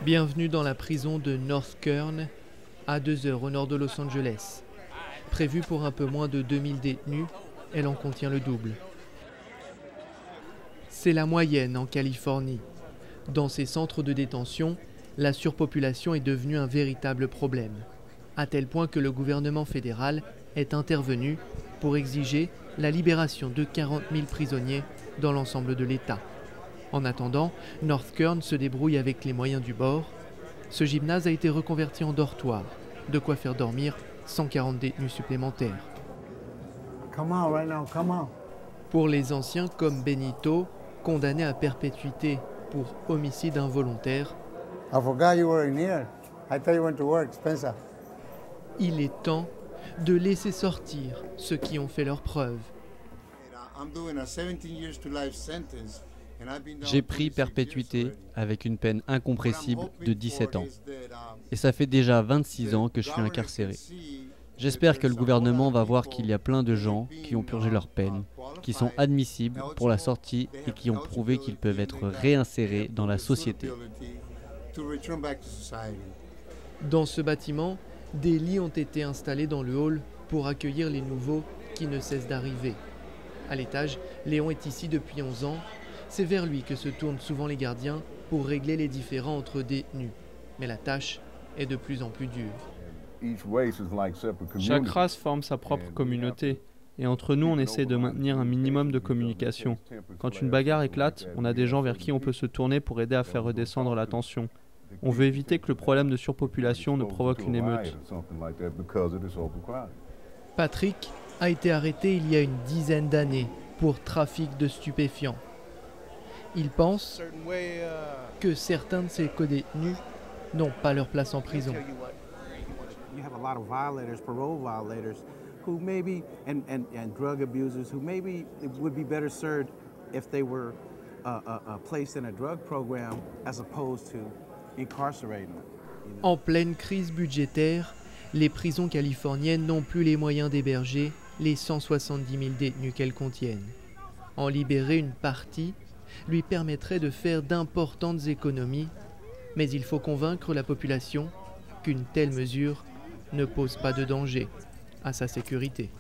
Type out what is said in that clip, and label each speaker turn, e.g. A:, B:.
A: Bienvenue dans la prison de North Kern, à 2 heures au nord de Los Angeles. Prévue pour un peu moins de 2000 détenus, elle en contient le double. C'est la moyenne en Californie. Dans ces centres de détention, la surpopulation est devenue un véritable problème, à tel point que le gouvernement fédéral est intervenu pour exiger la libération de 40 000 prisonniers dans l'ensemble de l'État. En attendant, North Kern se débrouille avec les moyens du bord. Ce gymnase a été reconverti en dortoir, de quoi faire dormir 140 détenus supplémentaires. Pour les anciens comme Benito, condamné à perpétuité pour homicide involontaire, il est temps de laisser sortir ceux qui ont fait leurs preuves.
B: J'ai pris perpétuité avec une peine incompressible de 17 ans. Et ça fait déjà 26 ans que je suis incarcéré. J'espère que le gouvernement va voir qu'il y a plein de gens qui ont purgé leur peine, qui sont admissibles pour la sortie et qui ont prouvé qu'ils peuvent être réinsérés dans la société.
A: Dans ce bâtiment, des lits ont été installés dans le hall pour accueillir les nouveaux qui ne cessent d'arriver. À l'étage, Léon est ici depuis 11 ans. C'est vers lui que se tournent souvent les gardiens pour régler les différends entre détenus. Mais la tâche est de plus en plus dure.
C: Chaque race forme sa propre communauté. Et entre nous, on essaie de maintenir un minimum de communication. Quand une bagarre éclate, on a des gens vers qui on peut se tourner pour aider à faire redescendre la tension. On veut éviter que le problème de surpopulation ne provoque une émeute.
A: Patrick a été arrêté il y a une dizaine d'années pour trafic de stupéfiants. Il pense que certains de ces codétenus n'ont pas leur place en prison. En pleine crise budgétaire, les prisons californiennes n'ont plus les moyens d'héberger les 170 000 détenus qu'elles contiennent. En libérer une partie lui permettrait de faire d'importantes économies, mais il faut convaincre la population qu'une telle mesure ne pose pas de danger à sa sécurité.